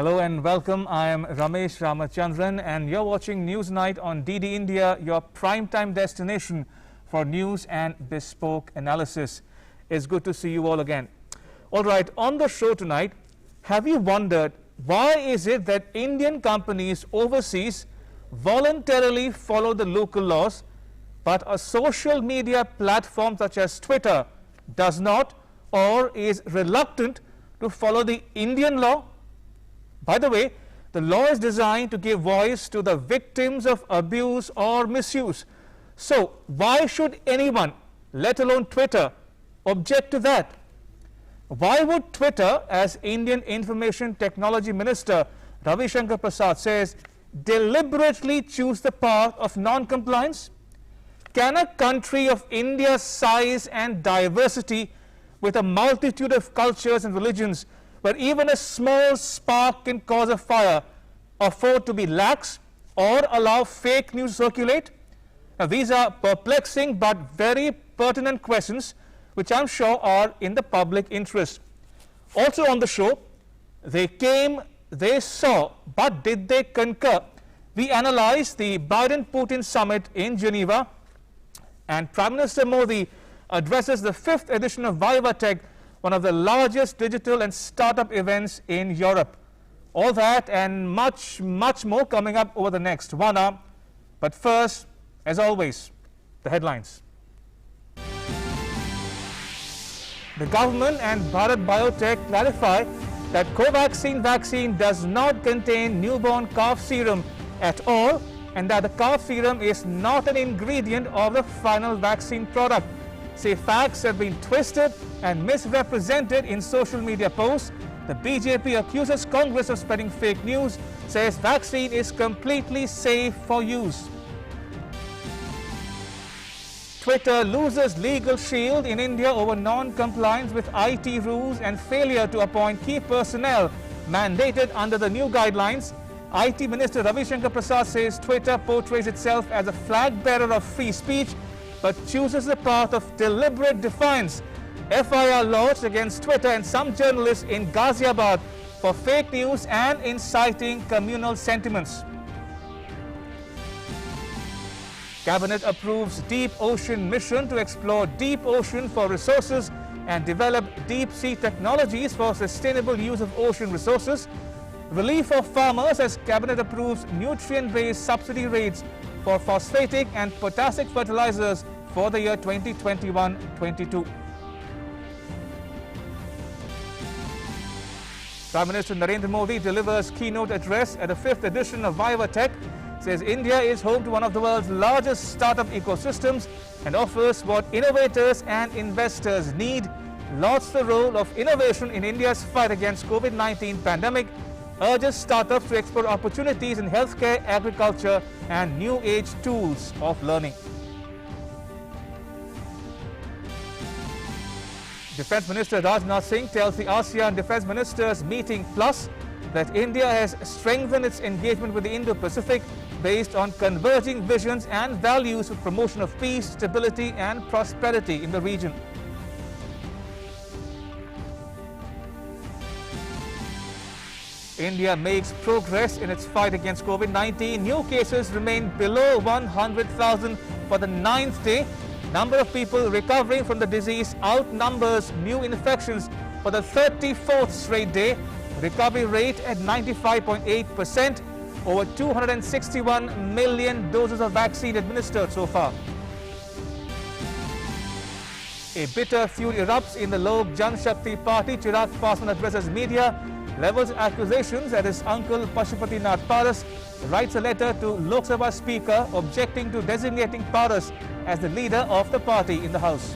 Hello and welcome. I am Ramesh Ramachandran and you're watching Newsnight on DD India, your primetime destination for news and bespoke analysis. It's good to see you all again. All right, on the show tonight, have you wondered why is it that Indian companies overseas voluntarily follow the local laws, but a social media platform such as Twitter does not or is reluctant to follow the Indian law? By the way, the law is designed to give voice to the victims of abuse or misuse. So why should anyone, let alone Twitter, object to that? Why would Twitter, as Indian Information Technology Minister Ravi Shankar Prasad says, deliberately choose the path of non-compliance? Can a country of India's size and diversity, with a multitude of cultures and religions, where even a small spark can cause a fire, afford to be lax or allow fake news to circulate? Now, these are perplexing but very pertinent questions which I'm sure are in the public interest. Also on the show, they came, they saw, but did they concur? We analyze the Biden-Putin summit in Geneva, and Prime Minister Modi addresses the 5th edition of Viva Tech, one of the largest digital and startup events in Europe. All that and much more coming up over the next 1 hour. But first, as always, the headlines. The government and Bharat Biotech clarify that Covaxin vaccine does not contain newborn calf serum at all, and that the calf serum is not an ingredient of the final vaccine product. Say facts have been twisted and misrepresented in social media posts. The BJP accuses Congress of spreading fake news, says vaccine is completely safe for use. Twitter loses legal shield in India over non-compliance with IT rules and failure to appoint key personnel mandated under the new guidelines. IT Minister Ravi Shankar Prasad says Twitter portrays itself as a flag bearer of free speech, but chooses the path of deliberate defiance. FIR lodged against Twitter and some journalists in Ghaziabad for fake news and inciting communal sentiments. Cabinet approves Deep Ocean mission to explore deep ocean for resources and develop deep-sea technologies for sustainable use of ocean resources. Relief for farmers as Cabinet approves nutrient-based subsidy rates for phosphatic and potassic fertilizers for the year 2021-22. Prime Minister Narendra Modi delivers keynote address at the 5th edition of Viva Tech, says India is home to one of the world's largest startup ecosystems and offers what innovators and investors need, lauds the role of innovation in India's fight against COVID-19 pandemic, urges startups to explore opportunities in healthcare, agriculture and new age tools of learning. Defence Minister Rajnath Singh tells the ASEAN Defence Ministers Meeting Plus that India has strengthened its engagement with the Indo-Pacific based on converging visions and values for promotion of peace, stability and prosperity in the region. India makes progress in its fight against COVID-19. New cases remain below 100,000 for the 9th day. Number of people recovering from the disease outnumbers new infections for the 34th straight day. Recovery rate at 95.8%. Over 261 million doses of vaccine administered so far. A bitter feud erupts in the Lok Janshakti Party. Chirag Paswan addresses media, levels accusations at his uncle Pashupati Nath Paras, writes a letter to Lok Sabha Speaker objecting to designating Paras as the leader of the party in the House.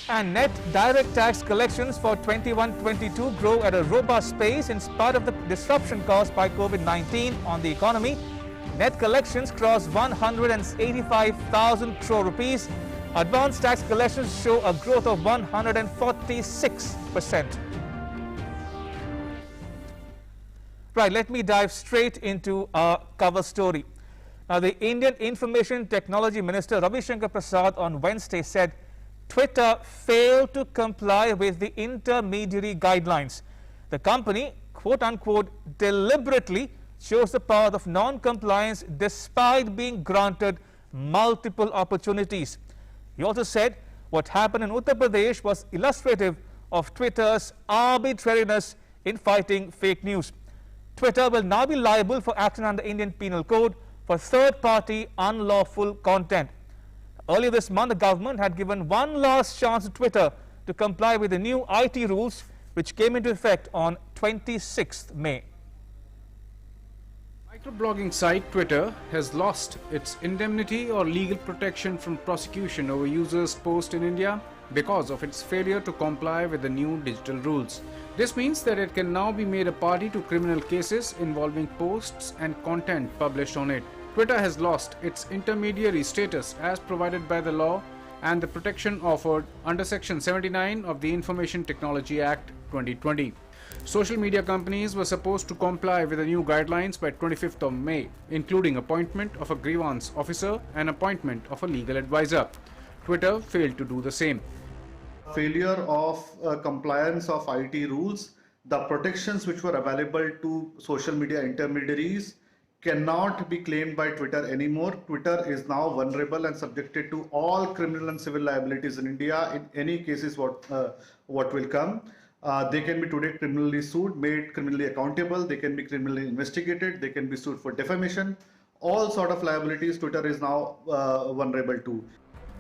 And net direct tax collections for 21-22 grow at a robust pace in spite of the disruption caused by COVID-19 on the economy. Net collections cross 185,000 crore rupees. Advanced tax collections show a growth of 146%. Right, let me dive straight into our cover story. Now, the Indian Information Technology Minister Ravi Shankar Prasad on Wednesday said Twitter failed to comply with the intermediary guidelines. The company, quote unquote, deliberately chose the path of non-compliance despite being granted multiple opportunities. He also said what happened in Uttar Pradesh was illustrative of Twitter's arbitrariness in fighting fake news. Twitter will now be liable for action under Indian Penal Code for third-party unlawful content. Earlier this month, the government had given one last chance to Twitter to comply with the new IT rules, which came into effect on 26th May. Microblogging site Twitter has lost its indemnity or legal protection from prosecution over users' posts in India because of its failure to comply with the new digital rules. This means that it can now be made a party to criminal cases involving posts and content published on it. Twitter has lost its intermediary status as provided by the law and the protection offered under Section 79 of the Information Technology Act 2020. Social media companies were supposed to comply with the new guidelines by 25th of May, including appointment of a grievance officer and appointment of a legal advisor. Twitter failed to do the same. Failure of compliance of IT rules, the protections which were available to social media intermediaries cannot be claimed by Twitter anymore. Twitter is now vulnerable and subjected to all criminal and civil liabilities in India in any cases what will come. They can be today criminally sued, made criminally accountable, they can be criminally investigated, they can be sued for defamation. All sort of liabilities Twitter is now vulnerable to.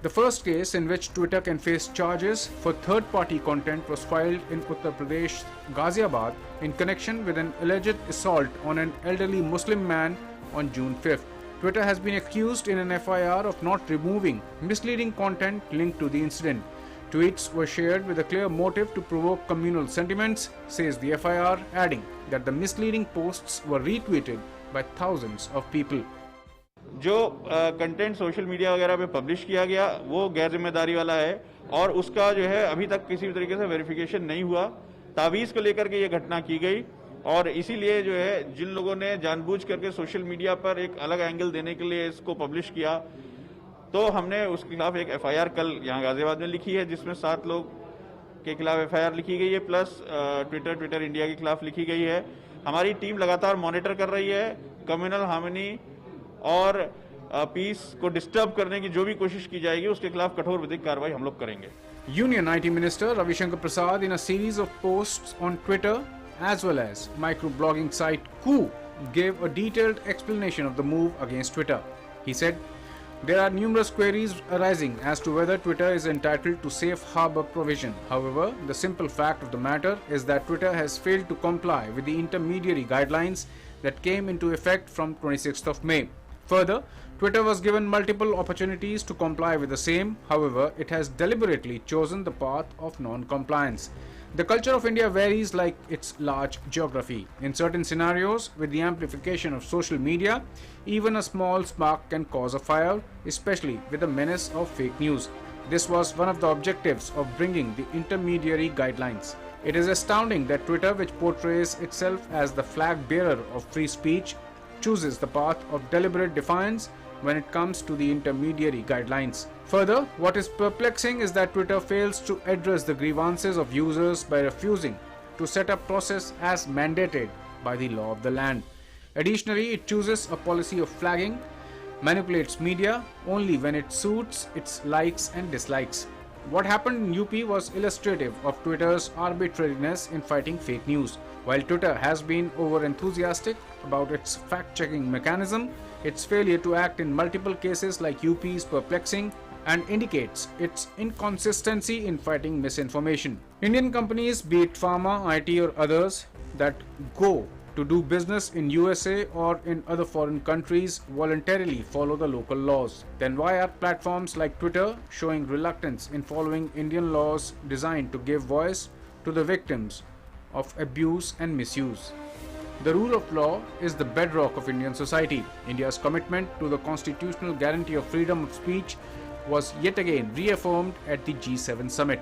The first case in which Twitter can face charges for third-party content was filed in Uttar Pradesh, Ghaziabad, in connection with an alleged assault on an elderly Muslim man on June 5th. Twitter has been accused in an FIR of not removing misleading content linked to the incident. Tweets were shared with a clear motive to provoke communal sentiments, says the FIR, adding that the misleading posts were retweeted by thousands of people. जो content social media वगैरह पे publish किया गया वो गैर जिम्मेदारी वाला है और उसका जो है अभी तक किसी भी तरीके से वेरिफिकेशन नहीं हुआ। तावीज़ को लेकर के ये घटना की गई और इसीलिए जो है जिन लोगों ने जानबूझ करके सोशल मीडिया पर एक अलग एंगल देने के लिए इसको पब्लिश किया तो हमने उसके खिलाफ एक FIR कल यहाँ गाजियाबाद में लिखी है जिसमें 7 लोग के खिलाफ FIR लिखी गई है प्लस ट्विटर इंडिया के खिलाफ लिखी गई है। हमारी टीम लगातार मॉनिटर कर रही है कम्युनल हार्मनी और पीस को डिस्टर्ब करने की जो भी कोशिश की जाएगी उसके खिलाफ कठोर विधिक कार्रवाई हम लोग करेंगे। Union IT Minister Ravi Shankar Prasad, in a series of posts on Twitter as well as microblogging site Coup, gave a detailed explanation of the move against Twitter. He said, there are numerous queries arising as to whether Twitter is entitled to safe harbor provision. However, the simple fact of the matter is that Twitter has failed to comply with the intermediary guidelines that came into effect from 26th of May. Further, Twitter was given multiple opportunities to comply with the same. However, it has deliberately chosen the path of non-compliance. The culture of India varies like its large geography. In certain scenarios, with the amplification of social media, even a small spark can cause a fire, especially with the menace of fake news. This was one of the objectives of bringing the intermediary guidelines. It is astounding that Twitter, which portrays itself as the flag bearer of free speech, chooses the path of deliberate defiance when it comes to the intermediary guidelines. Further, what is perplexing is that Twitter fails to address the grievances of users by refusing to set up process as mandated by the law of the land. Additionally, it chooses a policy of flagging, manipulates media only when it suits its likes and dislikes. What happened in UP was illustrative of Twitter's arbitrariness in fighting fake news. While Twitter has been over-enthusiastic about its fact-checking mechanism, its failure to act in multiple cases like UP is perplexing and indicates its inconsistency in fighting misinformation. Indian companies, be it pharma, IT or others, that go to do business in USA or in other foreign countries voluntarily follow the local laws. Then why are platforms like Twitter showing reluctance in following Indian laws designed to give voice to the victims of abuse and misuse? The rule of law is the bedrock of Indian society. India's commitment to the constitutional guarantee of freedom of speech was yet again reaffirmed at the G7 summit.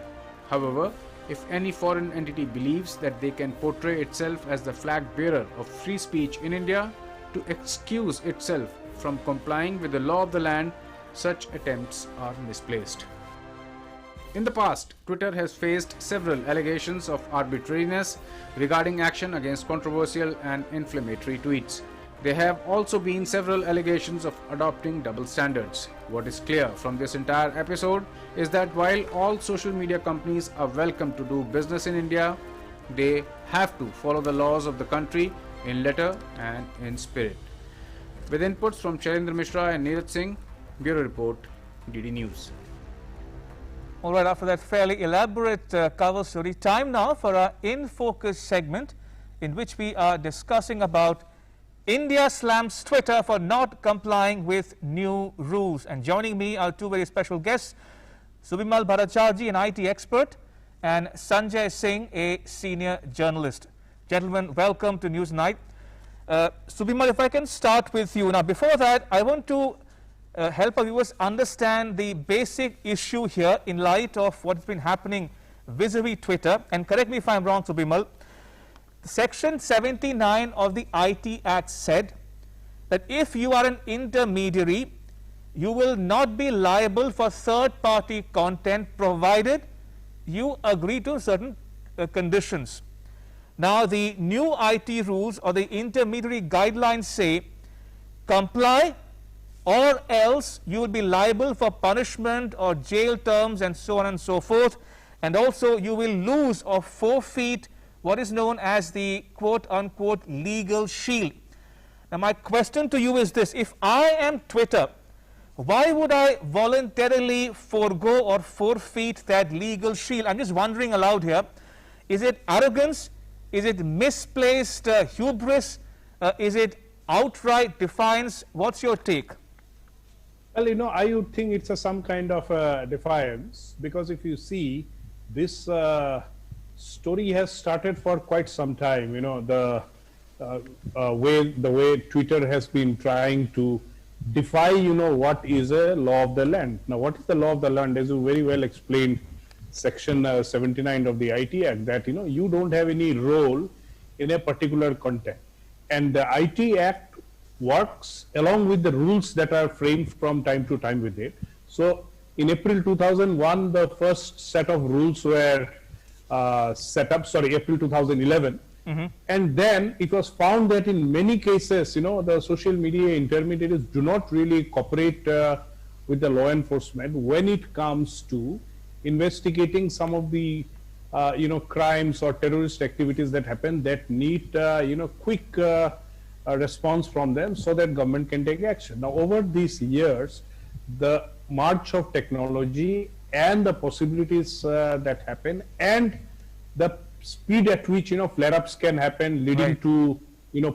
However, if any foreign entity believes that they can portray itself as the flag bearer of free speech in India to excuse itself from complying with the law of the land, such attempts are misplaced. In the past, Twitter has faced several allegations of arbitrariness regarding action against controversial and inflammatory tweets. There have also been several allegations of adopting double standards. What is clear from this entire episode is that while all social media companies are welcome to do business in India, they have to follow the laws of the country in letter and in spirit. With inputs from Chairendra Mishra and Neeraj Singh, Bureau Report, DD News. All right, after that fairly elaborate cover story, time now for our In Focus segment, in which we are discussing about India slams Twitter for not complying with new rules. And joining me are two very special guests, Subimal Bhattacharjee, an IT expert, and Sanjay Singh, a senior journalist. Gentlemen, welcome to News Night. Subimal, if I can start with you. Now, before that, I want to help our viewers understand the basic issue here in light of what's been happening vis-a-vis Twitter. And correct me if I'm wrong, Subimal. Section 79 of the IT Act said that if you are an intermediary, you will not be liable for third-party content provided you agree to certain conditions. Now, the new IT rules or the intermediary guidelines say comply or else you will be liable for punishment or jail terms and so on and so forth, and also you will lose or forfeit what is known as the quote-unquote legal shield. Now, my question to you is this: if I am Twitter, why would I voluntarily forego or forfeit that legal shield? I'm just wondering aloud here. Is it arrogance? Is it misplaced hubris? Is it outright defiance? What's your take? Well, I would think it's some kind of defiance, because if you see, this story has started for quite some time. The way Twitter has been trying to defy, what is a law of the land. Now, what is the law of the land? As you very well explained, Section 79 of the IT Act, that you don't have any role in a particular content, and the IT Act works along with the rules that are framed from time to time with it. So, in April 2001, the first set of rules were set up. April 2011. And then it was found that in many cases, the social media intermediaries do not really cooperate with the law enforcement when it comes to investigating some of the, crimes or terrorist activities that happen that need, quick response from them so that government can take action. Now, over these years, the march of technology and the possibilities that happen and the speed at which flare-ups can happen, leading to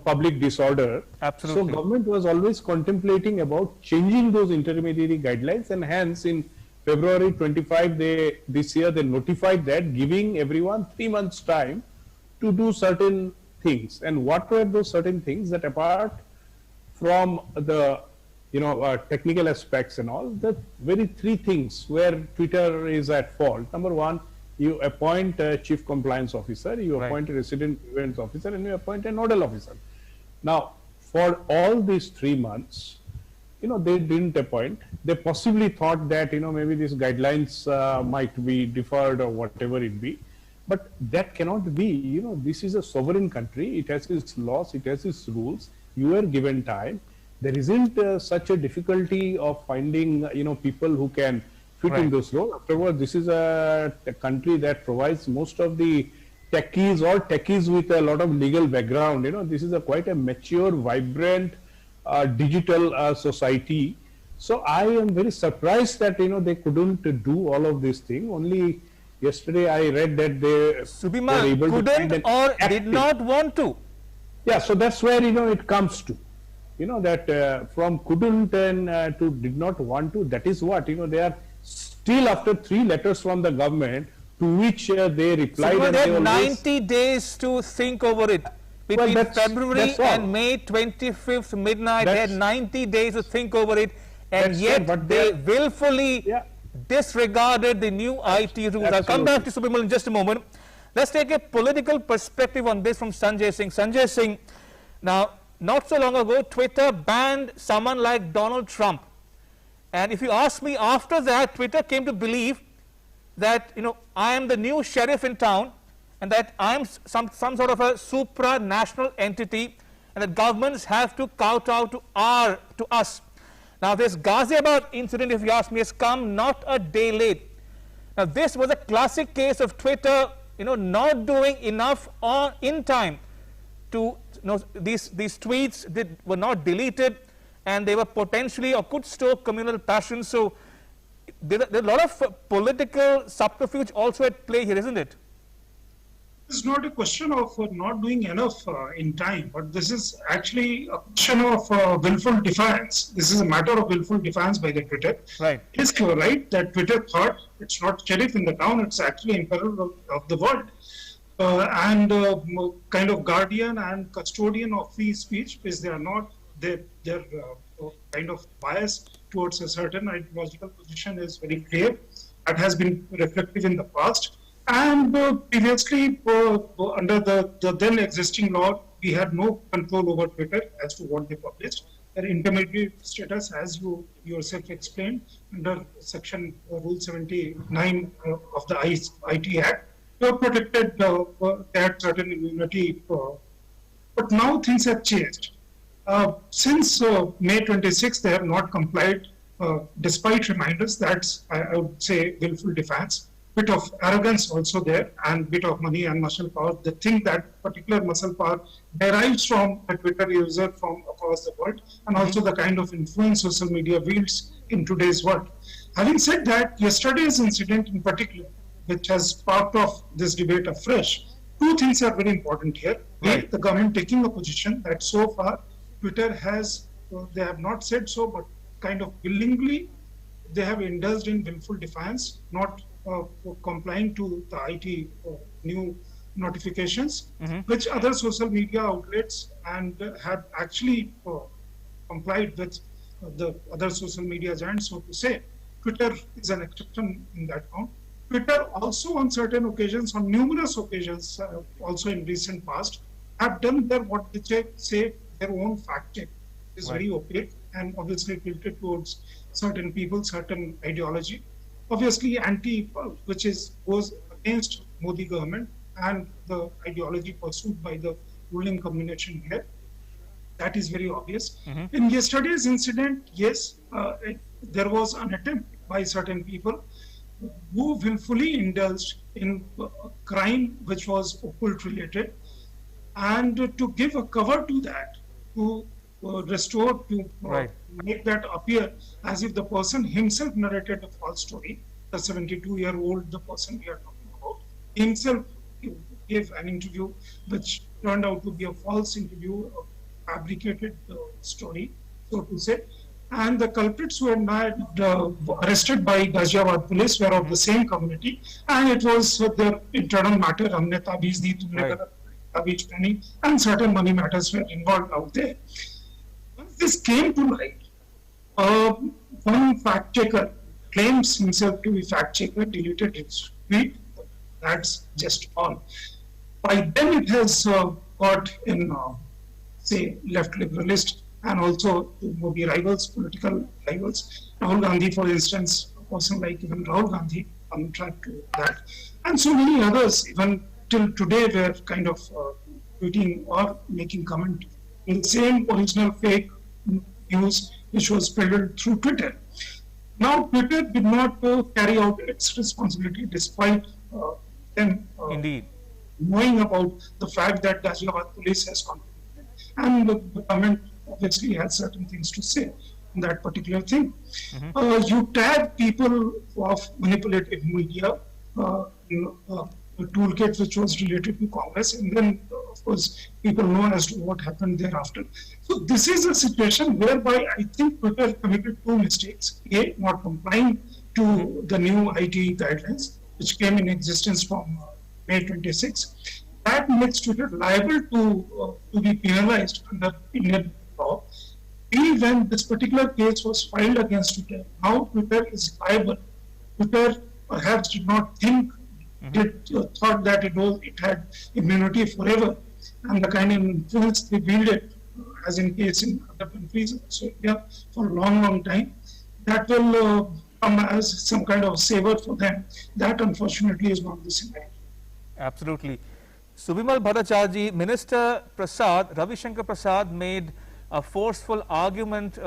public disorder. Absolutely. So government was always contemplating about changing those intermediary guidelines, and hence in February 25 this year they notified that, giving everyone 3 months time to do certain things. And what were those certain things? That apart from the technical aspects and all, the very three things where Twitter is at fault. Number one, you appoint a chief compliance officer, you appoint a resident events officer, and you appoint a nodal officer. Now, for all these 3 months, they didn't appoint. They possibly thought that, maybe these guidelines might be deferred or whatever it be. But that cannot be. This is a sovereign country. It has its laws, it has its rules. You are given time. There isn't such a difficulty of finding, people who can fit in those roles. Afterwards, this is a country that provides most of the techies or techies with a lot of legal background. This is quite a mature, vibrant, digital society. So I am very surprised that they couldn't do all of these things. Only yesterday I read that they Subimal were able couldn't to or did not want to. Yeah, so that's where it comes to. That from couldn't and to did not want to. That is what they are. Still, after 3 letters from the government, to which they replied, So and they they had always, 90 days to think over it. Between February all. and May 25th midnight, they had 90 days to think over it, and yet they willfully disregarded the new IT rules. I'll come back to Subimal in just a moment. Let's take a political perspective on this from Sanjay Singh. Sanjay Singh, now, not so long ago, Twitter banned someone like Donald Trump. And if you ask me, after that, Twitter came to believe that, I am the new sheriff in town, and that I am some sort of a supranational entity, and that governments have to kowtow to us. Now, this Ghaziabad incident, if you ask me, has come not a day late. Now, this was a classic case of Twitter, not doing enough in time to, these tweets were not deleted, and they were potentially or could stoke communal passion. So there are a lot of political subterfuge also at play here, isn't it? It's not a question of not doing enough in time, but this is actually a question of willful defiance. This is a matter of willful defiance by the Twitter. Right. It is right that Twitter thought it's not sheriff in the town, it's actually emperor of the world. And kind of guardian and custodian of free speech, because they are not, their kind of bias towards a certain ideological position is very clear. That has been reflective in the past. And previously, under the then existing law, we had no control over Twitter as to what they published. Their intermediary status, as you yourself explained, under Section Rule 79 of the IT Act, they were protected, they had certain immunity. But now things have changed. Since May 26, they have not complied, despite reminders. That's, I would say, willful defiance. Bit of arrogance also there, and bit of money and muscle power. They think that particular muscle power derives from a Twitter user from across the world, and also the kind of influence social media wields in today's world. Having said that, yesterday's incident in particular, which has sparked off this debate afresh, two things are very important here. Right. The government taking a position that so far Twitter has, they have not said so, but kind of willingly, they have indulged in willful defiance, not complying to the IT new notifications, which other social media outlets and have actually complied with the other social media giants, so to say. Twitter is an exception in that count. Twitter also on certain occasions, on numerous occasions, also in recent past, have done their what they say their own fact check. It's very opaque and obviously tilted towards certain people, certain ideology. Obviously which goes against Modi government and the ideology pursued by the ruling combination here. That is very obvious. In yesterday's incident, yes, there was an attempt by certain people who willfully indulged in a crime which was occult related, and to give a cover to that, to restore, to make that appear as if the person himself narrated a false story. The 72-year-old, the person we are talking about, himself gave an interview which turned out to be a false interview, a fabricated story, so to say. And the culprits were not arrested by Ghaziabad police, were of the same community, and it was their internal matter. Humne tabiz di, tumne galat tabiz pehni, and certain money matters were involved out there. Once this came to light, one fact checker claims himself to be fact checker, deleted his tweet. That's just all. By then it has got in, say, left liberalist and also Modi rivals, political rivals. Rahul Gandhi, for instance, a person like even Rahul Gandhi on track to that. And so many others, even till today, were kind of tweeting or making comment in the same original fake news which was peddled through Twitter. Now, Twitter did not carry out its responsibility despite them knowing about the fact that Ghaziabad police has contributed. And the government obviously has certain things to say on that particular thing. You tag people of manipulative media, a toolkit which was related to Congress, and then, of course, people know as to what happened thereafter. So this is a situation whereby I think Twitter committed two mistakes. A, not complying to the new IT guidelines, which came in existence from May 26. That makes Twitter liable to be penalized under Indian law. B, when this particular case was filed against Twitter, now Twitter is liable. Twitter perhaps did not think, thought that it had immunity forever, and the kind of influence they wielded, as in case in other countries, so India, for a long, long time, that will come as some kind of saver for them. That unfortunately is not the scenario. Absolutely. Subimal Bhattacharya, Minister Prasad, Ravi Shankar Prasad made a forceful argument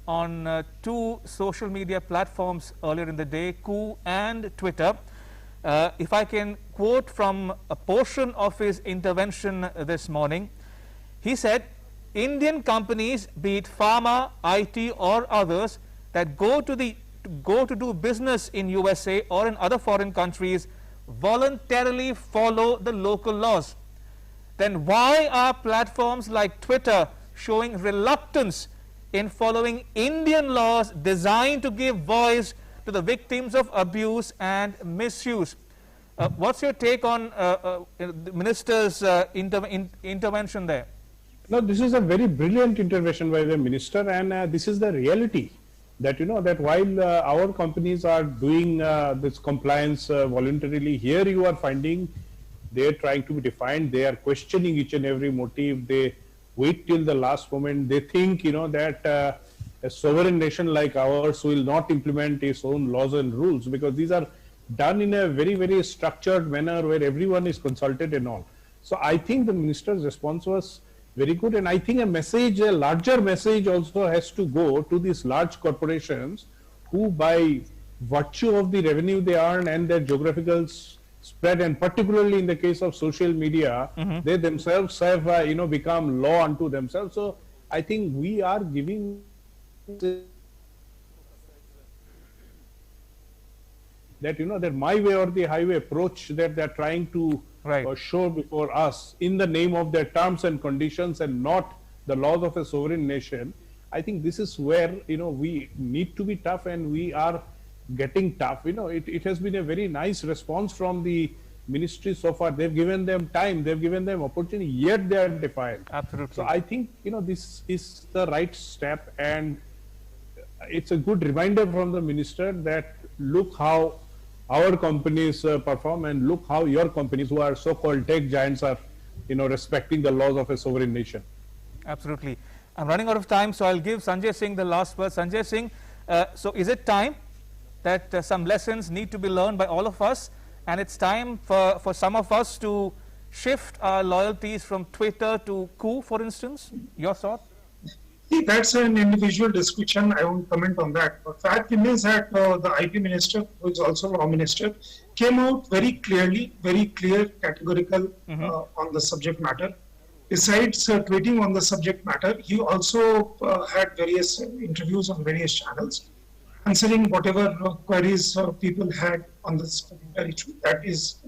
on two social media platforms earlier in the day, Coup and Twitter. If I can quote from a portion of his intervention this morning, he said, Indian companies, be it pharma, IT or others, that go to do business in USA or in other foreign countries voluntarily follow the local laws. Then why are platforms like Twitter showing reluctance in following Indian laws designed to give voice to the victims of abuse and misuse? What's your take on the minister's intervention there? No, this is a very brilliant intervention by the minister, and this is the reality that that while our companies are doing this compliance voluntarily, here you are finding they are trying to be defined. They are questioning each and every motive. They wait till the last moment. They think that a sovereign nation like ours will not implement its own laws and rules, because these are done in a very, very structured manner where everyone is consulted and all. So I think the minister's response was very good, and I think a larger message also has to go to these large corporations who, by virtue of the revenue they earn and their geographical spread, and particularly in the case of social media, they themselves have become law unto themselves. So I think we are giving that that my way or the highway approach that they're trying to show before us in the name of their terms and conditions and not the laws of a sovereign nation. I think this is where we need to be tough, and we are getting tough. It has been a very nice response from the ministry so far. They've given them time, they've given them opportunity, yet they are defiant. Absolutely. So I think this is the right step, and it's a good reminder from the minister that look how our companies perform, and look how your companies, who are so-called tech giants, are respecting the laws of a sovereign nation. Absolutely. I'm running out of time, so I'll give Sanjay Singh the last word. Sanjay Singh, so is it time that some lessons need to be learned by all of us, and it's time for some of us to shift our loyalties from Twitter to Coup, for instance? Your thought? See, that's an individual discussion. I won't comment on that. But fact remains that the IT minister, who is also law minister, came out very clearly, very clear, categorical on the subject matter. Besides tweeting on the subject matter, he also had various interviews on various channels, answering whatever queries people had on this particular issue.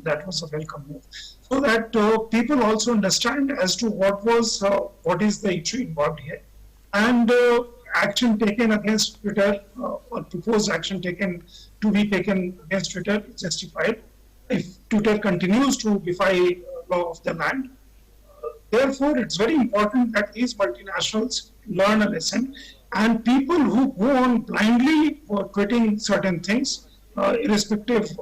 That was a welcome move, so that people also understand as to what is the issue involved here. And action taken against Twitter, or proposed action to be taken against Twitter, is justified if Twitter continues to defy law of the land. Therefore, it's very important that these multinationals learn a lesson, and people who go on blindly for tweeting certain things, irrespective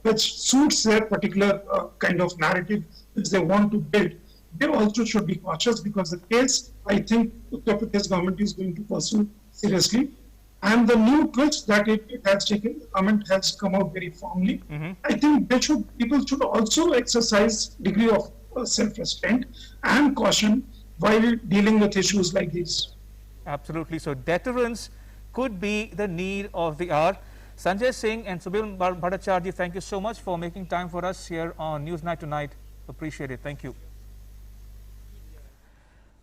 which suits their particular kind of narrative which they want to build, they also should be cautious, because the case, I think, Uttar Pradesh government is going to pursue seriously. And the new twist that it has taken, the government has come out very firmly. I think people should also exercise degree of self-restraint and caution while dealing with issues like these. Absolutely. So deterrence could be the need of the hour. Sanjay Singh and Subimal Bhattacharya, thank you so much for making time for us here on Newsnight Tonight. Appreciate it. Thank you.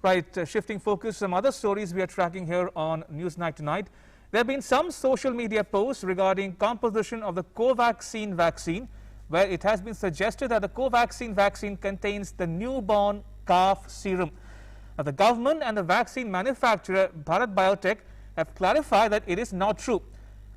Right, shifting focus, some other stories we are tracking here on Newsnight Tonight. There have been some social media posts regarding composition of the Covaxin vaccine, where it has been suggested that the Covaxin vaccine contains the newborn calf serum. Now, the government and the vaccine manufacturer Bharat Biotech have clarified that it is not true.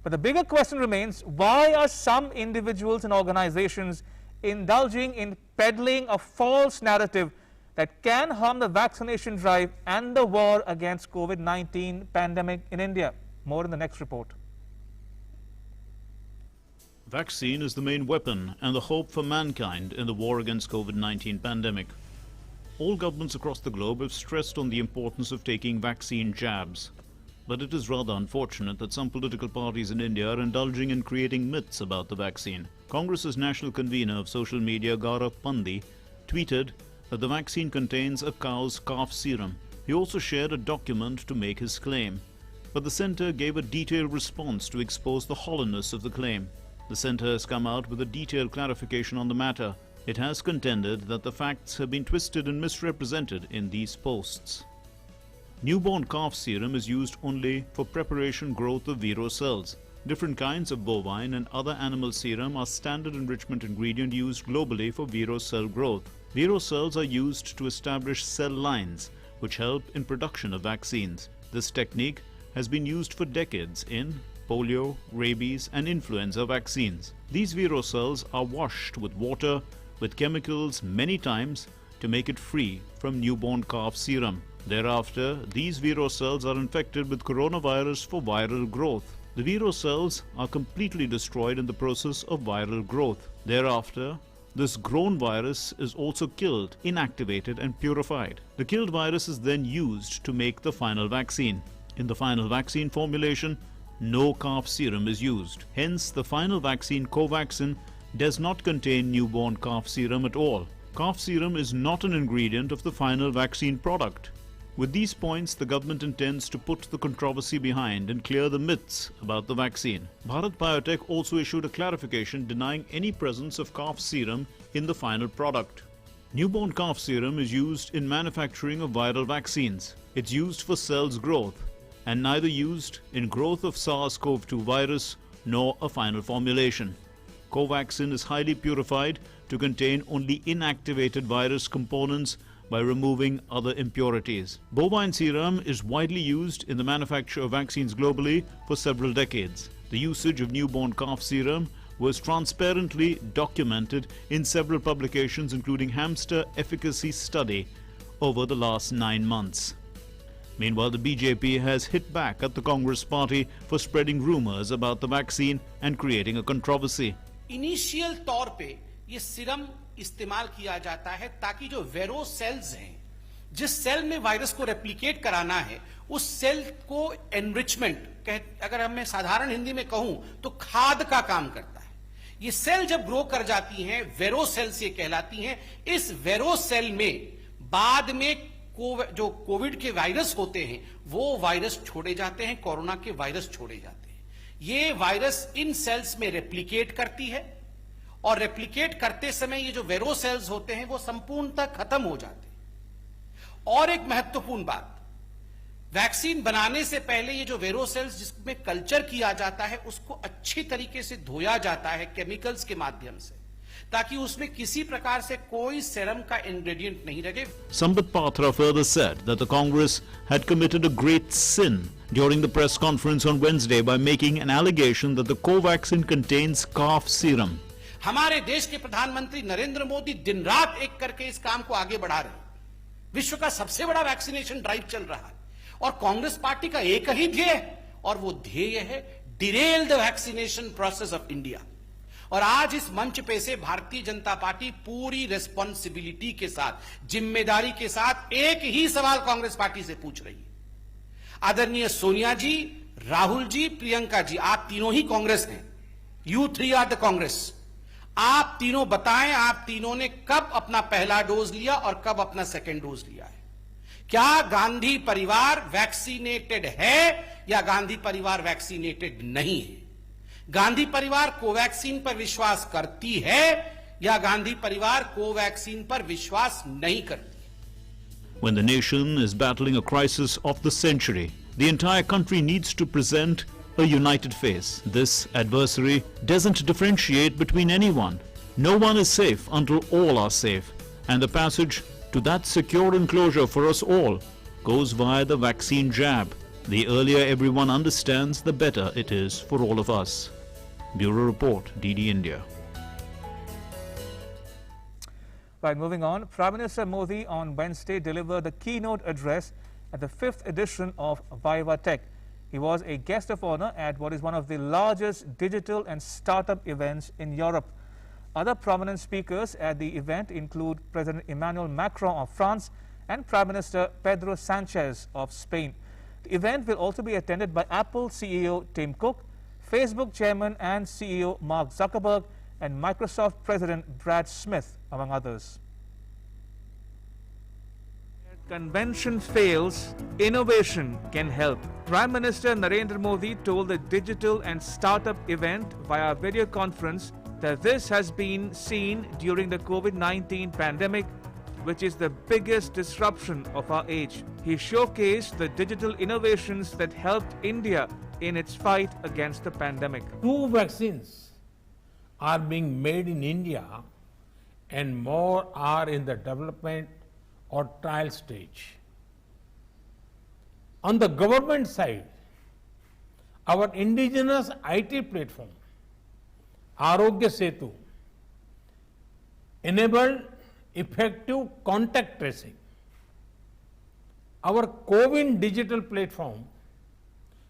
But the bigger question remains, why are some individuals and organizations indulging in peddling a false narrative that can harm the vaccination drive and the war against COVID-19 pandemic in India? More in the next report. Vaccine is the main weapon and the hope for mankind in the war against COVID-19 pandemic. All governments across the globe have stressed on the importance of taking vaccine jabs. But it is rather unfortunate that some political parties in India are indulging in creating myths about the vaccine. Congress's national convener of social media, Gaurav Pandey, tweeted that the vaccine contains a cow's calf serum. He also shared a document to make his claim. But the centre gave a detailed response to expose the hollowness of the claim. The centre has come out with a detailed clarification on the matter. It has contended that the facts have been twisted and misrepresented in these posts. Newborn calf serum is used only for preparation growth of vero cells. Different kinds of bovine and other animal serum are standard enrichment ingredient used globally for vero cell growth. Vero cells are used to establish cell lines, which help in production of vaccines. This technique has been used for decades in polio, rabies and influenza vaccines. These vero cells are washed with water, with chemicals many times to make it free from newborn calf serum. Thereafter, these vero cells are infected with coronavirus for viral growth. The vero cells are completely destroyed in the process of viral growth. Thereafter, this grown virus is also killed, inactivated and purified. The killed virus is then used to make the final vaccine. In the final vaccine formulation, no calf serum is used. Hence, the final vaccine Covaxin does not contain newborn calf serum at all. Calf serum is not an ingredient of the final vaccine product. With these points, the government intends to put the controversy behind and clear the myths about the vaccine. Bharat Biotech also issued a clarification denying any presence of calf serum in the final product. Newborn calf serum is used in manufacturing of viral vaccines. It's used for cells growth and neither used in growth of SARS-CoV-2 virus nor a final formulation. Covaxin is highly purified to contain only inactivated virus components by removing other impurities. Bovine serum is widely used in the manufacture of vaccines globally for several decades. The usage of newborn calf serum was transparently documented in several publications, including Hamster Efficacy Study, over the last 9 months. Meanwhile, the BJP has hit back at the Congress party for spreading rumors about the vaccine and creating a controversy. Initial तौर पे ये serum इस्तेमाल किया जाता है ताकि जो वेरो sales हैं, जिस सेल में वायरस को रेप्लिकेट कराना है, उस सेल को एनरिचमेंट, अगर मैं साधारण हिंदी में कहूं तो खाद का काम करता है। ये सेल जब ग्रो कर जाती हैं, वेरो सेल्स ये कहलाती हैं। इस वेरो सेल में बाद में जो कोविड के वायरस होते हैं वो वायरस छोड़े जाते हैं, कोरोना के वायरस छोड़े जाते हैं। ये वायरस इन सेल्स में रेप्लिकेट करती है और रेप्लिकेट करते समय ये जो वेरो सेल्स होते हैं वो संपूर्णतः खत्म हो जाते हैं। और एक महत्वपूर्ण बात, वैक्सीन बनाने से पहले ये जो वेरो सेल्स जिसमें कल्चर किया जाता है उसको अच्छी तरीके से धोया जाता है केमिकल्स के माध्यम से, ताकि उसमें किसी प्रकार से कोई सेरम का इंग्रेडिएंट नहीं रहे। Sambit Patra further said that the Congress had committed a great sin during the press conference on Wednesday by making an allegation that the Covaxin contains calf serum. हमारे देश के प्रधानमंत्री नरेंद्र मोदी दिन रात एक करके इस काम को आगे बढ़ा रहे हैं। विश्व का सबसे बड़ा वैक्सीनेशन ड्राइव चल रहा है और कांग्रेस पार्टी का एक ही ध्येय और वो ध्येय है Daryl the vaccination process of India. और आज इस मंच पे से भारतीय जनता पार्टी पूरी रिस्पॉन्सिबिलिटी के साथ, जिम्मेदारी के साथ एक ही सवाल कांग्रेस पार्टी से पूछ रही है। आदरणीय सोनिया जी, राहुल जी, प्रियंका जी, आप तीनों ही कांग्रेस हैं। You three are the Congress. आप तीनों बताएं, आप तीनों ने कब अपना पहला डोज लिया और कब अपना सेकेंड डोज लिया है? क्या गांधी परिवार वैक्सीनेटेड है या गांधी परिवार वैक्सीनेटेड नहीं है? गांधी परिवार कोवैक्सीन पर विश्वास करती है या गांधी परिवार कोवैक्सीन पर विश्वास नहीं करती? When the nation is battling a crisis of the century, the entire country needs to present a united face. This adversary doesn't differentiate between anyone. No one is safe until all are safe, and the passage to that secure enclosure for us all goes via the vaccine jab. The earlier everyone understands, the better it is for all of us. Bureau Report, DD India. Right, moving on. Prime Minister Modi on Wednesday delivered the keynote address at the 5th edition of Viva Tech. He was a guest of honor at what is one of the largest digital and startup events in Europe. Other prominent speakers at the event include President Emmanuel Macron of France and Prime Minister Pedro Sanchez of Spain. The event will also be attended by Apple CEO Tim Cook, Facebook Chairman and CEO Mark Zuckerberg, and Microsoft President Brad Smith, among others. Convention fails, innovation can help. Prime Minister Narendra Modi told the digital and startup event via video conference that this has been seen during the COVID-19 pandemic, which is the biggest disruption of our age. He showcased the digital innovations that helped India in its fight against the pandemic. 2 vaccines are being made in India and more are in the development or trial stage. On the government side, our indigenous IT platform, Arogya Setu, enabled effective contact tracing. Our COVID digital platform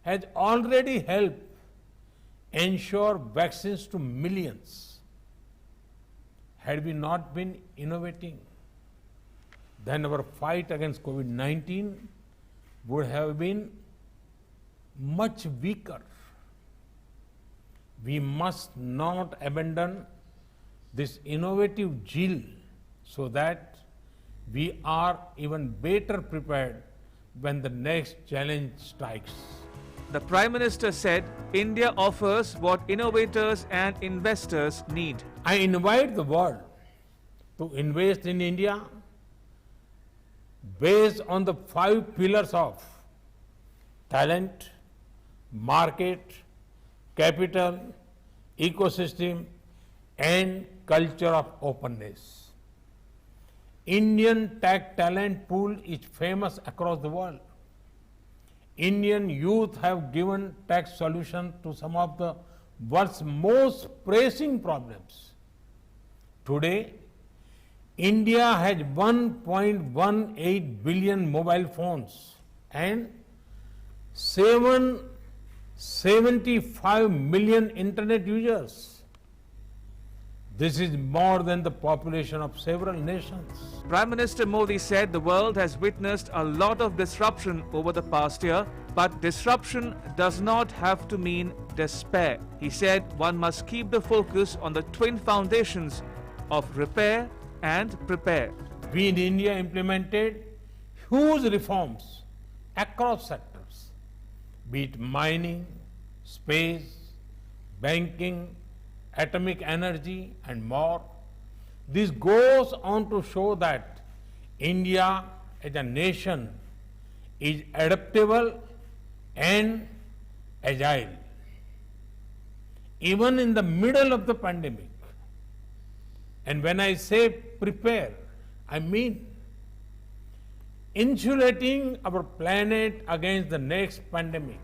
has already helped ensure vaccines to millions. Had we not been innovating, then our fight against COVID-19 would have been much weaker. We must not abandon this innovative zeal so that we are even better prepared when the next challenge strikes. The Prime Minister said India offers what innovators and investors need. I invite the world to invest in India based on the 5 pillars of talent, market, capital, ecosystem, and culture of openness. Indian tech talent pool is famous across the world. Indian youth have given tech solutions to some of the world's most pressing problems. Today, India has 1.18 billion mobile phones and 775 million internet users. This is more than the population of several nations. Prime Minister Modi said the world has witnessed a lot of disruption over the past year, but disruption does not have to mean despair. He said one must keep the focus on the twin foundations of repair and prepare. We in India implemented huge reforms across sectors, be it mining, space, banking, atomic energy, and more. This goes on to show that India as a nation is adaptable and agile. Even in the middle of the pandemic, and when I say prepare, I mean insulating our planet against the next pandemic.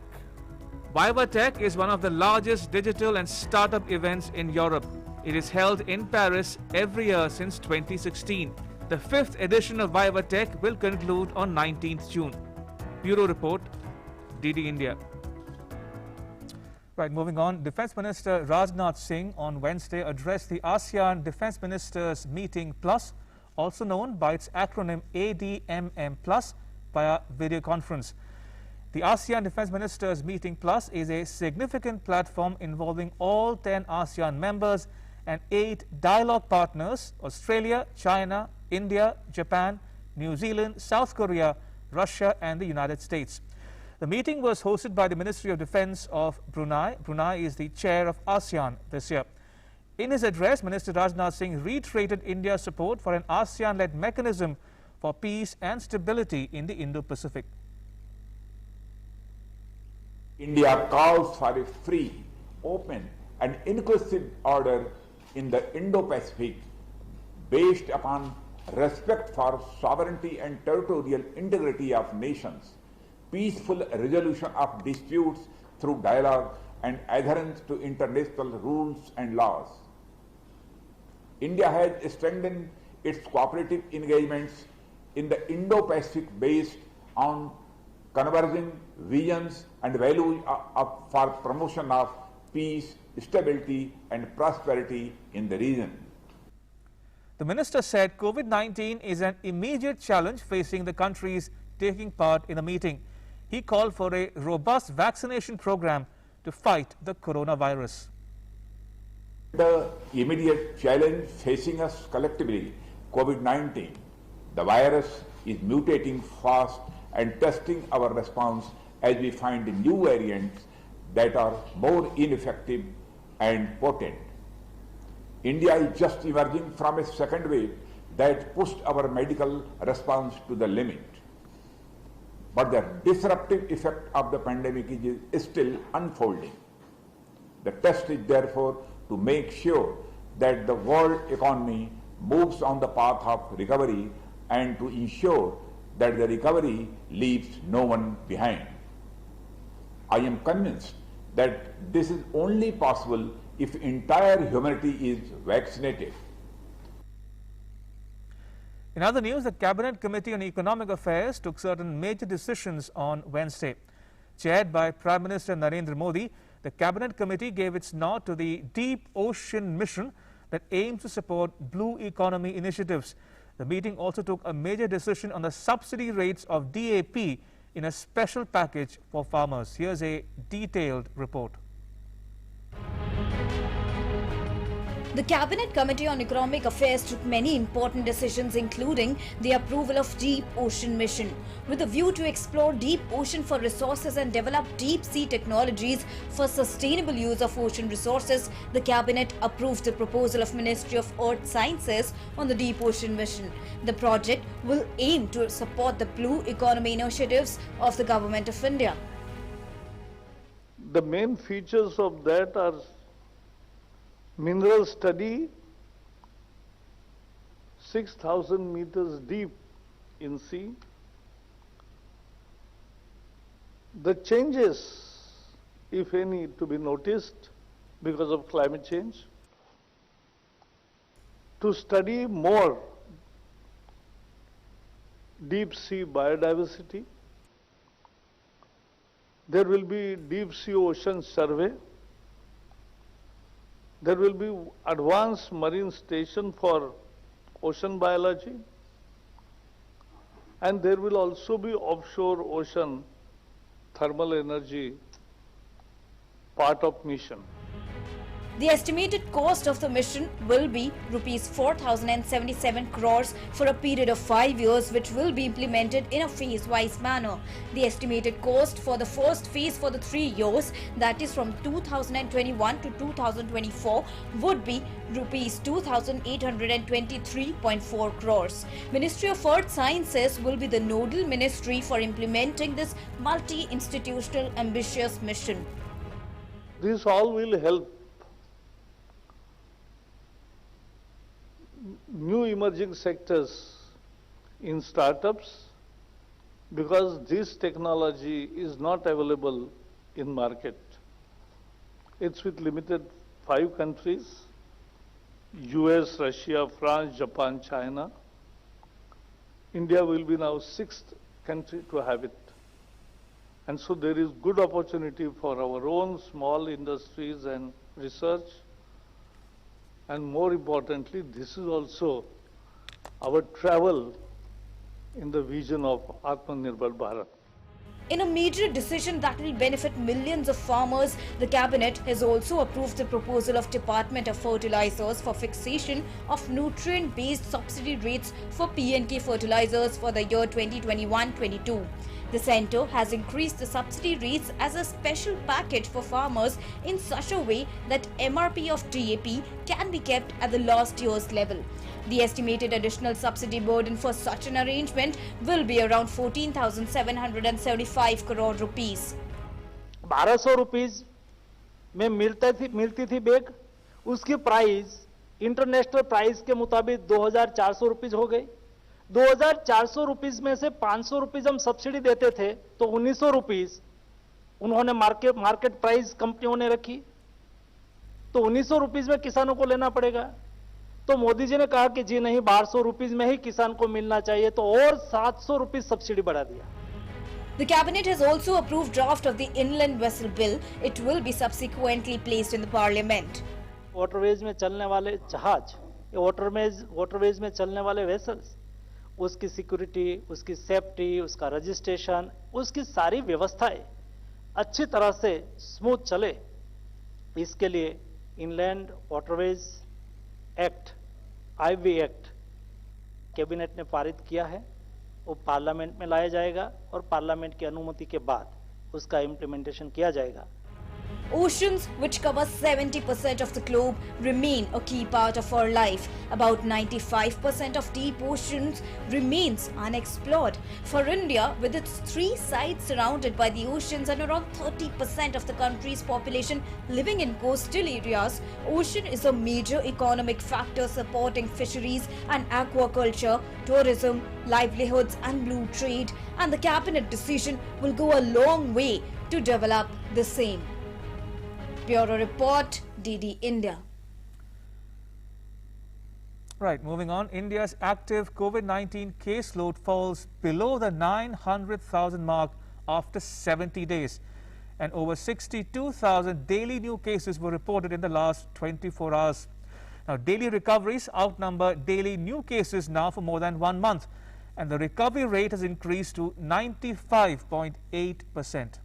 VivaTech is one of the largest digital and startup events in Europe. It is held in Paris every year since 2016. The 5th edition of VivaTech will conclude on 19th June. Bureau Report, DD India. Right, moving on. Defence Minister Rajnath Singh on Wednesday addressed the ASEAN Defence Ministers Meeting Plus, also known by its acronym ADMM Plus, via video conference. The ASEAN Defence Ministers Meeting Plus is a significant platform involving all 10 ASEAN members and 8 dialogue partners: Australia, China, India, Japan, New Zealand, South Korea, Russia and the United States. The meeting was hosted by the Ministry of Defence of Brunei. Brunei is the chair of ASEAN this year. In his address, Minister Rajnath Singh reiterated India's support for an ASEAN-led mechanism for peace and stability in the Indo-Pacific. India calls for a free, open and inclusive order in the Indo-Pacific based upon respect for sovereignty and territorial integrity of nations, peaceful resolution of disputes through dialogue and adherence to international rules and laws. India has strengthened its cooperative engagements in the Indo-Pacific based on converging visions and values for promotion of peace, stability and prosperity in the region. The minister said COVID-19 is an immediate challenge facing the countries taking part in the meeting. He called for a robust vaccination program to fight the coronavirus. The immediate challenge facing us collectively, COVID-19, the virus is mutating fast and testing our response as we find new variants that are more ineffective and potent. India is just emerging from a second wave that pushed our medical response to the limit. But the disruptive effect of the pandemic is still unfolding. The test is therefore to make sure that the world economy moves on the path of recovery and to ensure that the recovery leaves no one behind. I am convinced that this is only possible if entire humanity is vaccinated. In other news, the Cabinet Committee on Economic Affairs took certain major decisions on Wednesday. Chaired by Prime Minister Narendra Modi, the Cabinet Committee gave its nod to the Deep Ocean Mission that aims to support blue economy initiatives. The meeting also took a major decision on the subsidy rates of DAP in a special package for farmers. Here's a detailed report. The Cabinet Committee on Economic Affairs took many important decisions, including the approval of Deep Ocean Mission. With a view to explore deep ocean for resources and develop deep sea technologies for sustainable use of ocean resources, the Cabinet approved the proposal of Ministry of Earth Sciences on the Deep Ocean Mission. The project will aim to support the blue economy initiatives of the Government of India. The main features of that are mineral study 6,000 meters deep in sea. The changes, if any, to be noticed because of climate change. To study more deep sea biodiversity. There will be deep sea ocean survey. There will be advanced marine station for ocean biology, and there will also be offshore ocean thermal energy part of mission. The estimated cost of the mission will be Rs 4,077 crores for a period of 5 years, which will be implemented in a phase-wise manner. The estimated cost for the first phase for the 3 years, that is from 2021 to 2024, would be Rs 2,823.4 crores. Ministry of Earth Sciences will be the nodal ministry for implementing this multi-institutional ambitious mission. This all will help new emerging sectors in startups, because this technology is not available in market. It's with limited 5 countries, US, Russia, France, Japan, China. India will be now 6th country to have it. And so there is good opportunity for our own small industries and research. And more importantly, this is also our travel in the vision of Atmanirbhar Bharat. In a major decision that will benefit millions of farmers, the Cabinet has also approved the proposal of Department of Fertilizers for fixation of nutrient-based subsidy rates for P&K fertilizers for the year 2021-22. The centre has increased the subsidy rates as a special package for farmers in such a way that MRP of DAP can be kept at the last year's level. The estimated additional subsidy burden for such an arrangement will be around 14,775 crore rupees. 1200 rupees में मिलती थी bag, उसकी price international price के मुताबिक 2,400 rupees हो गई। 2,400 rupees में से 500 रुपीज हम सब्सिडी देते थे, तो 1,900 रुपीज उन्होंने मार्केट प्राइस कंपनियों ने रखी, तो 1,900 रुपीज में किसानों को लेना पड़ेगा। तो मोदी जी ने कहा कि जी नहीं, 1,200 रुपीज में ही किसान को मिलना चाहिए, तो और 700 रुपीज सब्सिडी बढ़ा दिया। The Cabinet has also approved draft of the Inland Vessel Bill. It will be subsequently placed in the Parliament. Waterways में चलने वाले जहाज, वाटरवेज में चलने वाले वेसल्स, उसकी सिक्योरिटी, उसकी सेफ्टी, उसका रजिस्ट्रेशन, उसकी सारी व्यवस्थाएं अच्छी तरह से स्मूथ चले, इसके लिए inland waterways act, IV act cabinet ने पारित किया है। वो पार्लियामेंट में लाया जाएगा और पार्लियामेंट की अनुमति के बाद उसका इम्प्लीमेंटेशन किया जाएगा। Oceans, which cover 70% of the globe, remain a key part of our life. About 95% of deep oceans remains unexplored. For India, with its 3 sides surrounded by the oceans and around 30% of the country's population living in coastal areas, ocean is a major economic factor supporting fisheries and aquaculture, tourism, livelihoods and blue trade, and the cabinet decision will go a long way to develop the same. Bureau Report, DD India. Right, moving on. India's active COVID-19 caseload falls below the 900,000 mark after 70 days. And over 62,000 daily new cases were reported in the last 24 hours. Now, daily recoveries outnumber daily new cases now for more than 1 month. And the recovery rate has increased to 95.8%.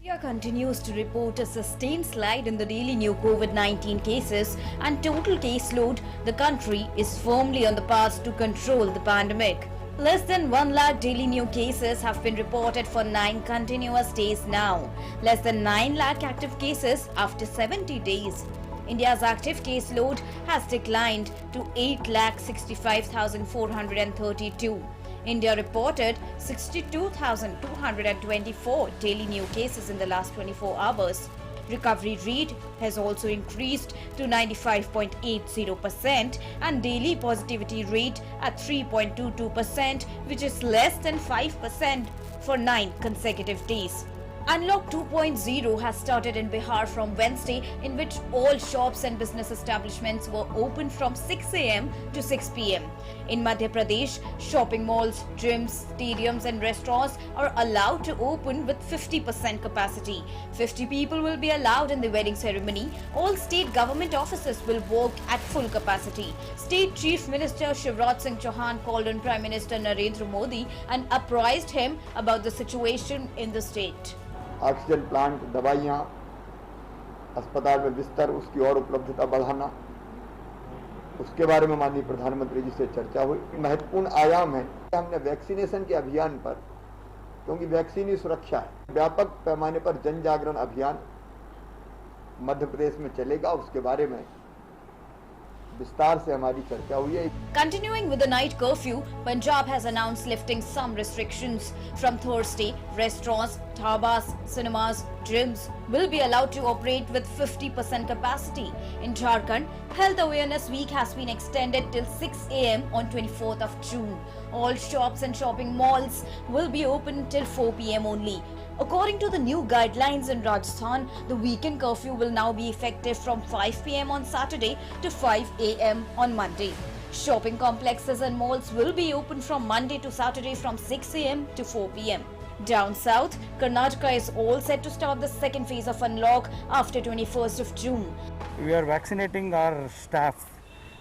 India continues to report a sustained slide in the daily new COVID-19 cases and total caseload. The country is firmly on the path to control the pandemic. Less than 1 lakh daily new cases have been reported for 9 continuous days now. Less than 9 lakh active cases after 70 days. India's active caseload has declined to 8,65,432. India reported 62,224 daily new cases in the last 24 hours. Recovery rate has also increased to 95.80% and daily positivity rate at 3.22%, which is less than 5% for 9 consecutive days. Unlock 2.0 has started in Bihar from Wednesday, in which all shops and business establishments were open from 6 a.m. to 6 p.m. In Madhya Pradesh, shopping malls, gyms, stadiums and restaurants are allowed to open with 50% capacity. 50 people will be allowed in the wedding ceremony. All state government offices will work at full capacity. State Chief Minister Shivraj Singh Chauhan called on Prime Minister Narendra Modi and apprised him about the situation in the state. Oxygen plant, दवाइयाँ, अस्पताल में बिस्तर, उसकी और उपलब्धता बढ़ाना, उसके बारे में माननीय प्रधानमंत्री जी से चर्चा हुई। महत्वपूर्ण आयाम है हमने वैक्सीनेशन के अभियान पर, क्योंकि वैक्सीन ही सुरक्षा है, व्यापक पैमाने पर जन जागरण अभियान मध्य प्रदेश में चलेगा, उसके बारे में विस्तार से हमारी चर्चा हुई है। Continuing with the night curfew, Punjab has announced lifting some restrictions. From Thursday, restaurants, dhabas, cinemas, gyms will be allowed to operate with 50% capacity. In Jharkhand, Health Awareness Week has been extended till 6 a.m. on 24th of June. All shops and shopping malls will be open till 4 p.m. only. According to the new guidelines in Rajasthan, the weekend curfew will now be effective from 5 p.m. on Saturday to 5 a.m. on Monday. Shopping complexes and malls will be open from Monday to Saturday from 6 a.m. to 4 p.m. Down south, Karnataka is all set to start the second phase of unlock after 21st of June. We are vaccinating our staff,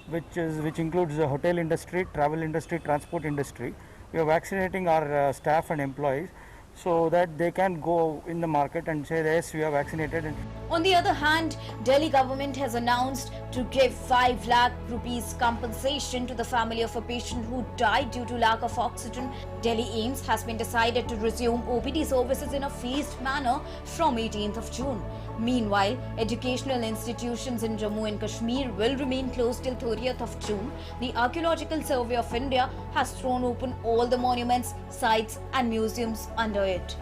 which includes the hotel industry, travel industry, transport industry. We are vaccinating our staff and employees, so that they can go in the market and say, yes, we are vaccinated. On the other hand, Delhi government has announced to give 5 lakh rupees compensation to the family of a patient who died due to lack of oxygen. Delhi AIIMS has been decided to resume OPD services in a phased manner from 18th of June. Meanwhile, educational institutions in Jammu and Kashmir will remain closed till 30th of June. The Archaeological Survey of India has thrown open all the monuments, sites and museums under it.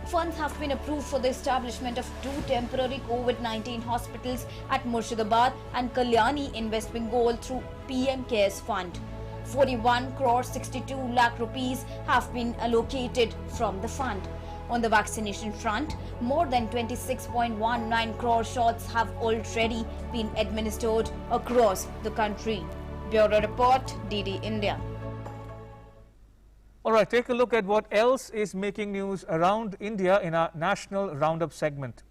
Funds have been approved for the establishment of 2 temporary COVID-19 hospitals at Murshidabad and Kalyani in West Bengal through PM CARES Fund. 41 crore 62 lakh rupees have been allocated from the fund. On the vaccination front, more than 26.19 crore shots have already been administered across the country. Bureau Report, DD India. All right, take a look at what else is making news around India in our National Roundup segment.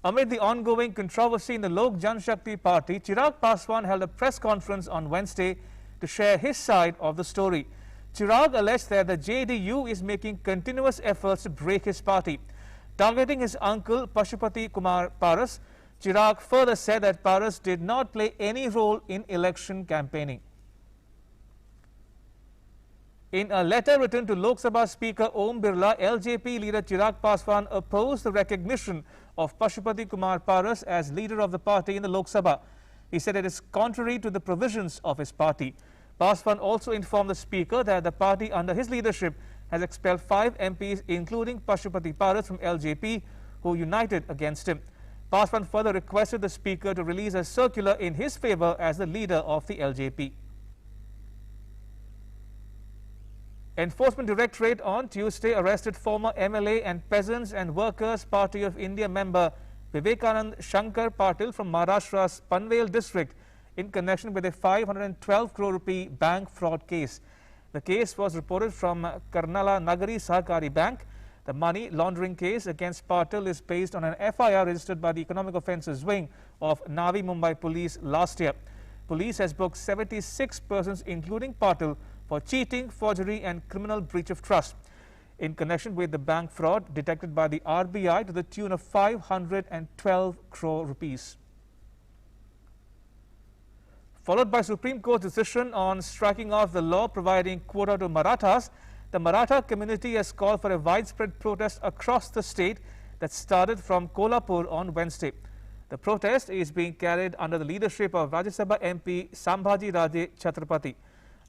Amid the ongoing controversy in the Lok Janshakti Party, Chirag Paswan held a press conference on Wednesday to share his side of the story. Chirag alleged that the JDU is making continuous efforts to break his party. Targeting his uncle Pashupati Kumar Paras, Chirag further said that Paras did not play any role in election campaigning. In a letter written to Lok Sabha Speaker Om Birla, LJP leader Chirag Paswan opposed the recognition of Pashupati Kumar Paras as leader of the party in the Lok Sabha. He said it is contrary to the provisions of his party. Paswan also informed the Speaker that the party under his leadership has expelled 5 MPs, including Pashupati Paras from LJP, who united against him. Paswan further requested the Speaker to release a circular in his favour as the leader of the LJP. Enforcement Directorate on Tuesday arrested former MLA and Peasants and Workers Party of India member Vivekanand Shankar Patil from Maharashtra's Panvel district in connection with a 512 crore rupee bank fraud case. The case was reported from Karnala Nagari Sahakari Bank. The money laundering case against Patil is based on an FIR registered by the Economic Offences Wing of Navi Mumbai Police last year. Police has booked 76 persons, including Patil, for cheating, forgery and criminal breach of trust in connection with the bank fraud detected by the RBI to the tune of 512 crore rupees. Followed by Supreme Court decision on striking off the law providing quota to Marathas, the Maratha community has called for a widespread protest across the state that started from Kolhapur on Wednesday. The protest is being carried under the leadership of Rajya Sabha MP Sambhaji Raje Chhatrapati.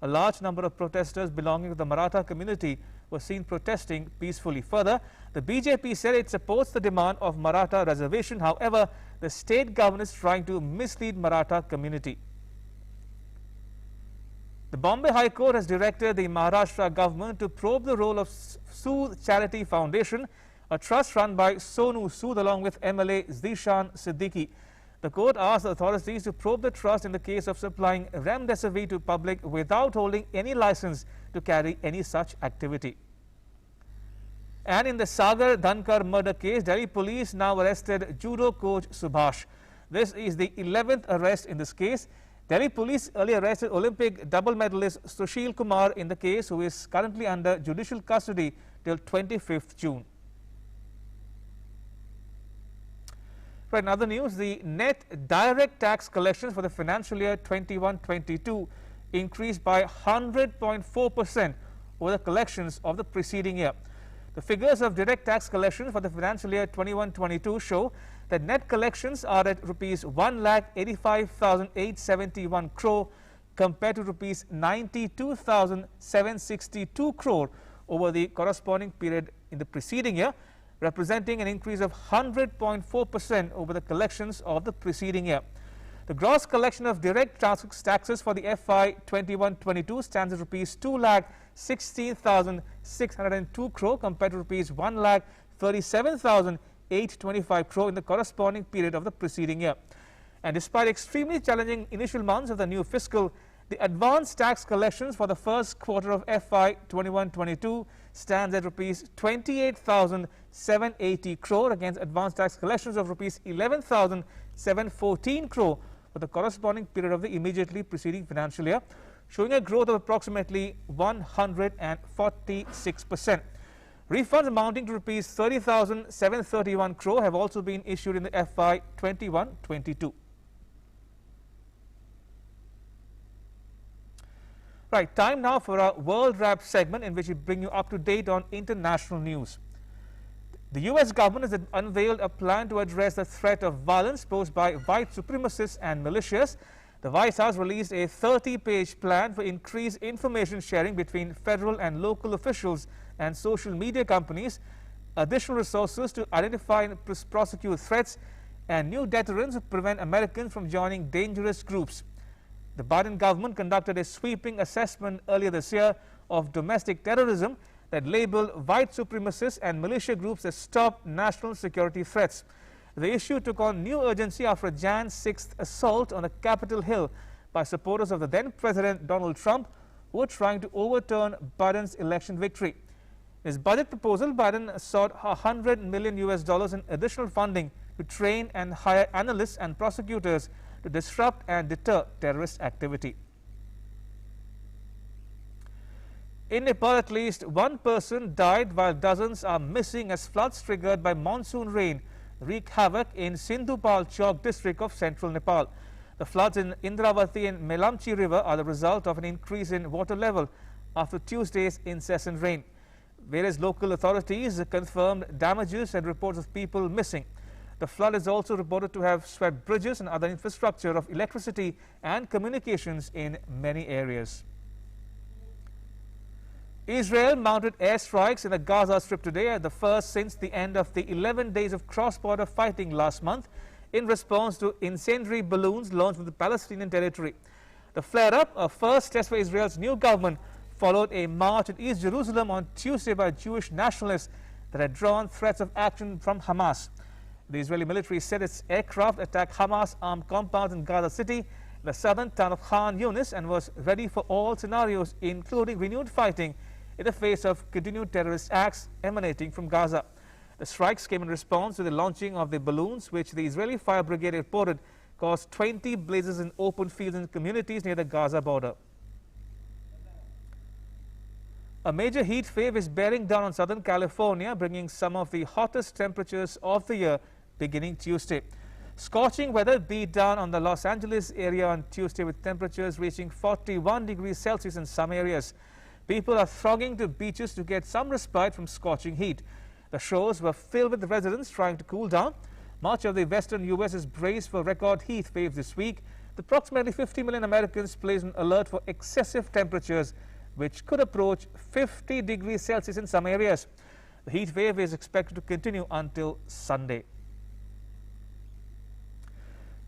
A large number of protesters belonging to the Maratha community were seen protesting peacefully. Further, the BJP said it supports the demand of Maratha reservation. However, the state government is trying to mislead Maratha community. The Bombay High Court has directed the Maharashtra government to probe the role of Sood Charity Foundation, a trust run by Sonu Sood along with MLA Zishan Siddiqui. The court asked the authorities to probe the trust in the case of supplying remdesivir to public without holding any license to carry any such activity. And in the Sagar Dhankar murder case, Delhi police now arrested judo coach Subhash. This is the 11th arrest in this case. Delhi police earlier arrested Olympic double medalist Sushil Kumar in the case, who is currently under judicial custody till 25th June. Right, in other news, the net direct tax collections for the financial year 21-22 increased by 100.4% over the collections of the preceding year. The figures of direct tax collections for the financial year 21-22 show that net collections are at rupees 1,85,871 crore compared to rupees 92,762 crore over the corresponding period in the preceding year, representing an increase of 100.4% over the collections of the preceding year. The gross collection of direct taxes for the FY 21-22 stands at rupees 2,16,602 crore compared to rupees 1,37,825 crore in the corresponding period of the preceding year. And despite extremely challenging initial months of the new fiscal, the advanced tax collections for the first quarter of FY 21-22 stands at rupees 28,780 crore against advanced tax collections of rupees 11,714 crore for the corresponding period of the immediately preceding financial year, showing a growth of approximately 146%. Refunds amounting to rupees 30,731 crore have also been issued in the FY 21-22. Right, time now for our World Wrap segment in which we bring you up to date on international news. The US government has unveiled a plan to address the threat of violence posed by white supremacists and militias. The White House released a 30-page plan for increased information sharing between federal and local officials and social media companies, additional resources to identify and prosecute threats, and new deterrents to prevent Americans from joining dangerous groups. The Biden government conducted a sweeping assessment earlier this year of domestic terrorism that labeled white supremacists and militia groups as top national security threats. The issue took on new urgency after a Jan 6th assault on the Capitol Hill by supporters of the then President Donald Trump, who were trying to overturn Biden's election victory. In his budget proposal, Biden sought $100 million in additional funding to train and hire analysts and prosecutors to disrupt and deter terrorist activity. In Nepal, at least one person died while dozens are missing as floods triggered by monsoon rain wreak havoc in Sindhupal Chowk district of central Nepal. The floods in Indravati and Melamchi river are the result of an increase in water level after Tuesday's incessant rain. Various local authorities confirmed damages and reports of people missing. The flood is also reported to have swept bridges and other infrastructure of electricity and communications in many areas. Israel mounted airstrikes in the Gaza Strip today, the first since the end of the 11 days of cross-border fighting last month, in response to incendiary balloons launched from the Palestinian territory. The flare-up, a first test for Israel's new government, followed a march in East Jerusalem on Tuesday by Jewish nationalists that had drawn threats of action from Hamas. The Israeli military said its aircraft attacked Hamas armed compounds in Gaza City, the southern town of Khan Yunis, and was ready for all scenarios, including renewed fighting in the face of continued terrorist acts emanating from Gaza. The strikes came in response to the launching of the balloons, which the Israeli fire brigade reported caused 20 blazes in open fields and communities near the Gaza border. A major heat wave is bearing down on Southern California, bringing some of the hottest temperatures of the year beginning Tuesday. Scorching weather beat down on the Los Angeles area on Tuesday, with temperatures reaching 41 degrees Celsius in some areas. People are thronging to beaches to get some respite from scorching heat. The shores were filled with residents trying to cool down. Much of the western U.S. is braced for record heat waves this week, with approximately 50 million Americans placed on alert for excessive temperatures, which could approach 50 degrees Celsius in some areas. The heat wave is expected to continue until Sunday.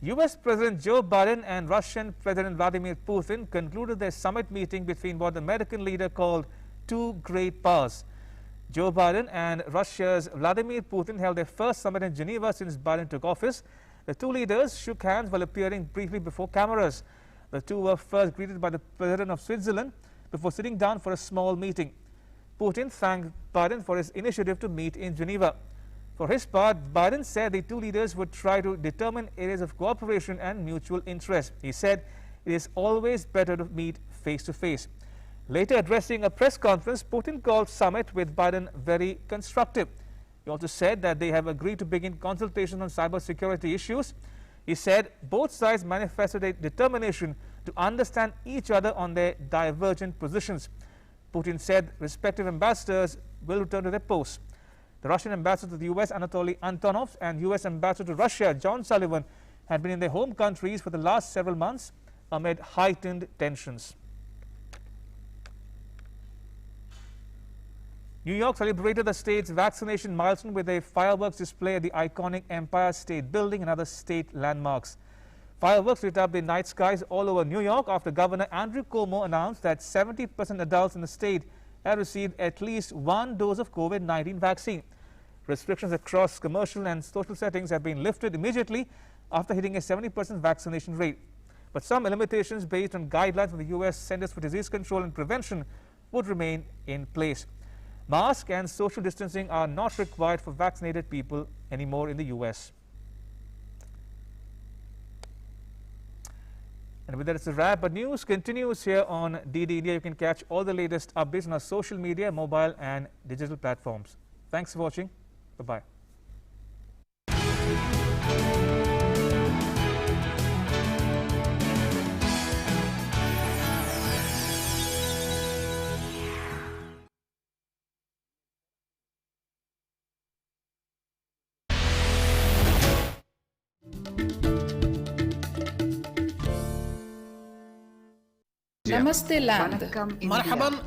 U.S. President Joe Biden and Russian President Vladimir Putin concluded their summit meeting between what the American leader called two great powers. Joe Biden and Russia's Vladimir Putin held their first summit in Geneva since Biden took office. The two leaders shook hands while appearing briefly before cameras. The two were first greeted by the President of Switzerland before sitting down for a small meeting. Putin thanked Biden for his initiative to meet in Geneva. For his part, Biden said the two leaders would try to determine areas of cooperation and mutual interest. He said it is always better to meet face to face. Later, addressing a press conference, Putin called summit with Biden very constructive. He also said that they have agreed to begin consultations on cybersecurity issues. He said both sides manifested a determination to understand each other on their divergent positions. Putin said respective ambassadors will return to their posts. The Russian ambassador to the U.S., Anatoly Antonov, and U.S. ambassador to Russia, John Sullivan, had been in their home countries for the last several months amid heightened tensions. New York celebrated the state's vaccination milestone with a fireworks display at the iconic Empire State Building and other state landmarks. Fireworks lit up the night skies all over New York after Governor Andrew Cuomo announced that 70% adults in the state have received at least one dose of COVID-19 vaccine. Restrictions across commercial and social settings have been lifted immediately after hitting a 70% vaccination rate. But some limitations based on guidelines from the U.S. Centers for Disease Control and Prevention would remain in place. Masks and social distancing are not required for vaccinated people anymore in the U.S. And with that, it's a wrap. But news continues here on DD India. You can catch all the latest updates on our social media, mobile and digital platforms. Thanks for watching. Bye-bye. Namaste Land. Marhaban.